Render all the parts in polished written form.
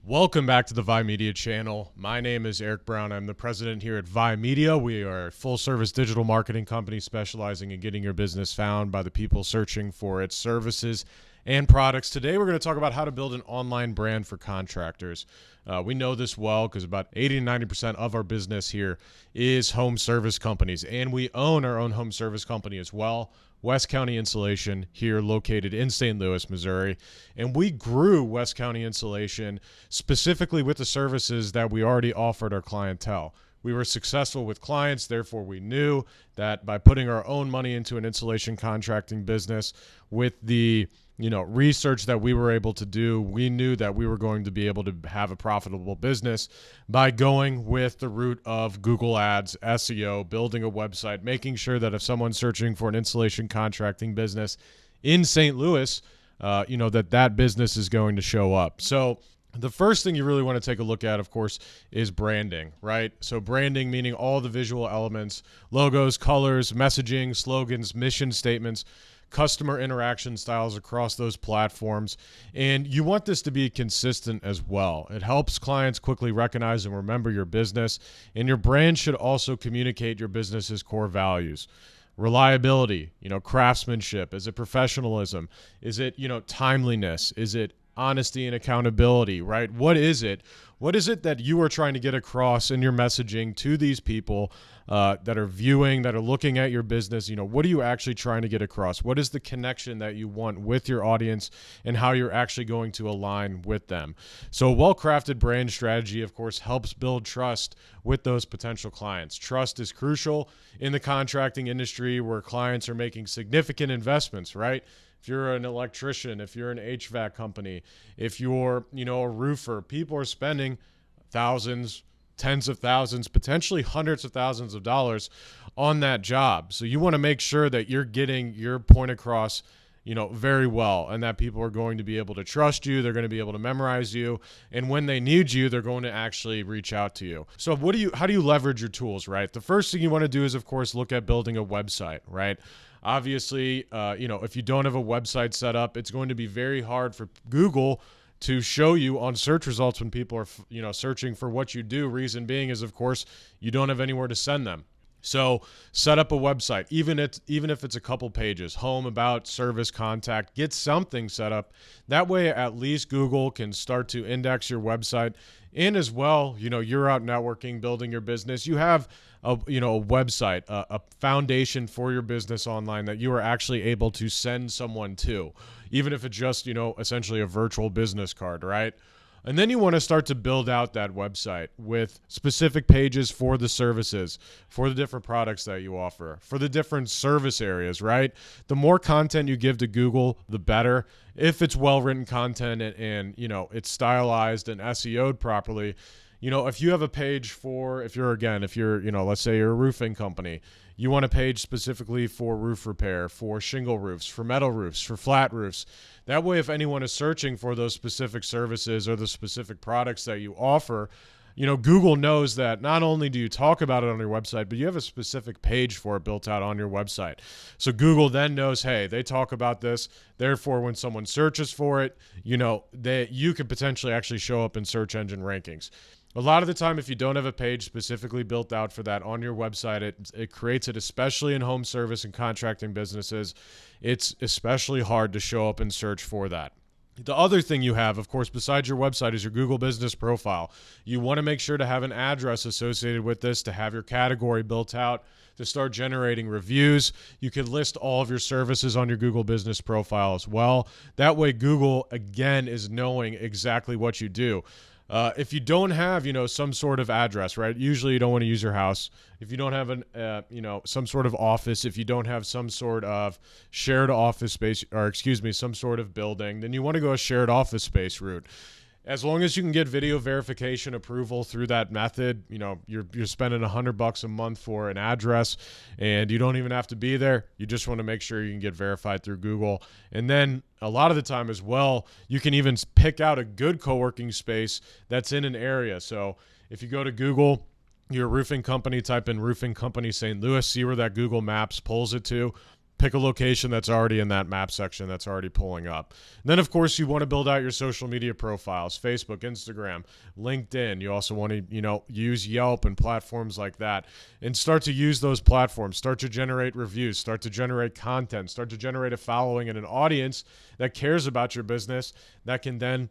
Welcome back to the Vi Media channel. My name is Eric Brown. I'm the president here at Vi Media. We are a full-service digital marketing company specializing in getting your business found by the people searching for its services and products. Today, we're going to talk about how to build an online brand for contractors. We know this well because about 80 to 90% of our business here is home service companies, and we own our own home service company as well. West County Insulation here located in St. Louis, Missouri. And we grew West County Insulation specifically with the services that we already offered our clientele. We were successful with clients, therefore we knew that by putting our own money into an insulation contracting business with the research that we were able to do, we knew that we were going to be able to have a profitable business by going with the route of Google Ads, SEO, building a website, making sure that if someone's searching for an insulation contracting business in St. Louis, that business is going to show up. So the first thing you really want to take a look at, of course, is branding, right? So branding meaning all the visual elements, logos, colors, messaging, slogans, mission statements, customer interaction styles across those platforms. And you want this to be consistent as well. It helps clients quickly recognize and remember your business. And your brand should also communicate your business's core values. Reliability, craftsmanship. Is it professionalism? Is it, timeliness? Is it honesty and accountability, right? What is it? What is it that you are trying to get across in your messaging to these people that are viewing, that are looking at your business? What are you actually trying to get across? What is the connection that you want with your audience and how you're actually going to align with them? So a well-crafted brand strategy, of course, helps build trust with those potential clients. Trust is crucial in the contracting industry where clients are making significant investments, right? If you're an electrician, if you're an HVAC company, if you're, a roofer, people are spending thousands, tens of thousands, potentially hundreds of thousands of dollars on that job. So you want to make sure that you're getting your point across, very well, and that people are going to be able to trust you. They're going to be able to memorize you. And when they need you, they're going to actually reach out to you. So how do you leverage your tools, right? The first thing you want to do is, of course, look at building a website, right? Obviously, if you don't have a website set up, it's going to be very hard for Google to show you on search results when people are, searching for what you do. Reason being is, of course, you don't have anywhere to send them. So set up a website, even if it's a couple pages, home, about, service, contact, get something set up. That way, at least Google can start to index your website. And as well, you're out networking, building your business. You have a website, a foundation for your business online that you are actually able to send someone to, even if it's just, essentially a virtual business card, right? And then you want to start to build out that website with specific pages for the services, for the different products that you offer, for the different service areas, right? The more content you give to Google, the better. If it's well-written content and it's stylized and SEO'd properly, if you have a page for, if you're, let's say you're a roofing company, you want a page specifically for roof repair, for shingle roofs, for metal roofs, for flat roofs. That way, if anyone is searching for those specific services or the specific products that you offer, Google knows that not only do you talk about it on your website, but you have a specific page for it built out on your website. So Google then knows, hey, they talk about this. Therefore, when someone searches for it, you could potentially actually show up in search engine rankings. A lot of the time, if you don't have a page specifically built out for that on your website, it creates it, especially in home service and contracting businesses. It's especially hard to show up and search for that. The other thing you have, of course, besides your website is your Google business profile. You want to make sure to have an address associated with this, to have your category built out, to start generating reviews. You can list all of your services on your Google business profile as well. That way, Google, again, is knowing exactly what you do. If you don't have, some sort of address, right? Usually you don't want to use your house. If you don't have some sort of office, if you don't have some sort of shared office space, or some sort of building, then you want to go a shared office space route. As long as you can get video verification approval through that method, you're spending $100 a month for an address, and you don't even have to be there. You just want to make sure you can get verified through Google. And then a lot of the time as well, you can even pick out a good co-working space that's in an area. So if you go to Google, your roofing company, type in roofing company St. Louis, see where that Google Maps pulls it to. Pick a location that's already in that map section that's already pulling up. And then, of course, you want to build out your social media profiles, Facebook, Instagram, LinkedIn. You also want to, use Yelp and platforms like that, and start to use those platforms. Start to generate reviews, start to generate content, start to generate a following and an audience that cares about your business that can then,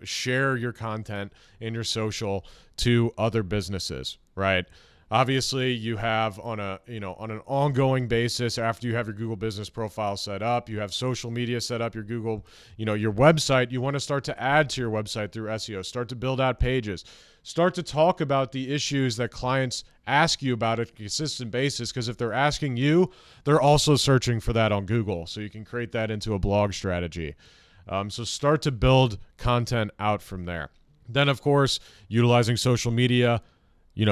share your content and your social to other businesses, right? Obviously, you have on an ongoing basis, after you have your Google business profile set up, you have social media set up, your Google, your website, you want to start to add to your website through SEO, start to build out pages, start to talk about the issues that clients ask you about on a consistent basis, because if they're asking you, they're also searching for that on Google. So you can create that into a blog strategy. So start to build content out from there. Then, of course, utilizing social media,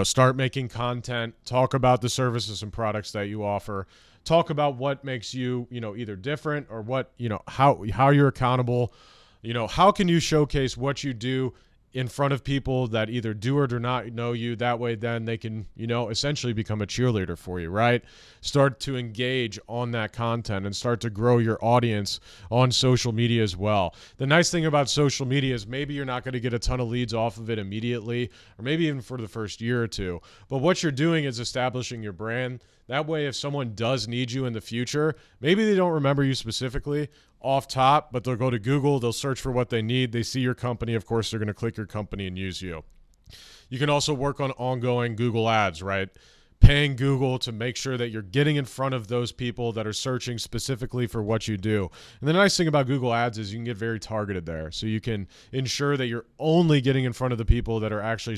start making content, talk about the services and products that you offer, talk about what makes you, either different or what, how you're accountable, how can you showcase what you do in front of people that either do or do not know you. That way, then they can, essentially become a cheerleader for you, right? Start to engage on that content and start to grow your audience on social media as well. The nice thing about social media is maybe you're not going to get a ton of leads off of it immediately, or maybe even for the first year or two. But what you're doing is establishing your brand. That way, if someone does need you in the future, maybe they don't remember you specifically off top, but they'll go to Google, they'll search for what they need, they see your company, of course, they're going to click your company and use you. You can also work on ongoing Google ads, right? Paying Google to make sure that you're getting in front of those people that are searching specifically for what you do. And the nice thing about Google Ads is you can get very targeted there. So you can ensure that you're only getting in front of the people that are actually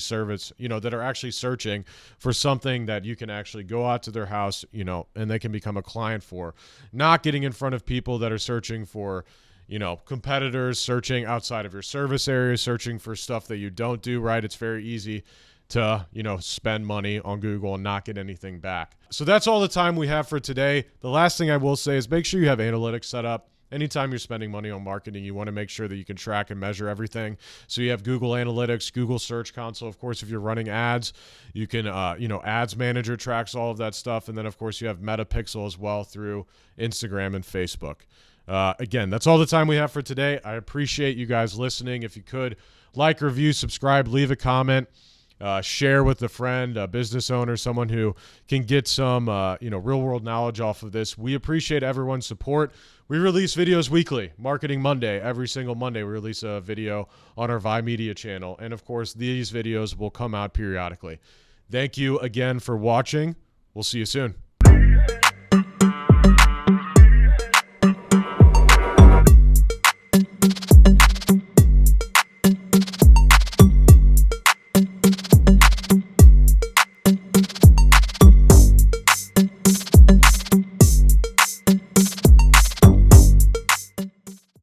searching for something that you can actually go out to their house, and they can become a client for. Not getting in front of people that are searching for, competitors, searching outside of your service area, searching for stuff that you don't do, right? It's very easy to, spend money on Google and not get anything back. So that's all the time we have for today. The last thing I will say is make sure you have analytics set up. Anytime you're spending money on marketing, you want to make sure that you can track and measure everything. So you have Google Analytics, Google Search Console. Of course, if you're running ads, you can, Ads Manager tracks all of that stuff. And then, of course, you have Metapixel as well through Instagram and Facebook. Again, that's all the time we have for today. I appreciate you guys listening. If you could like, review, subscribe, leave a comment. Share with a friend, a business owner, someone who can get some, real world knowledge off of this. We appreciate everyone's support. We release videos weekly, Marketing Monday. Every single Monday, we release a video on our Vi Media channel. And of course, these videos will come out periodically. Thank you again for watching. We'll see you soon.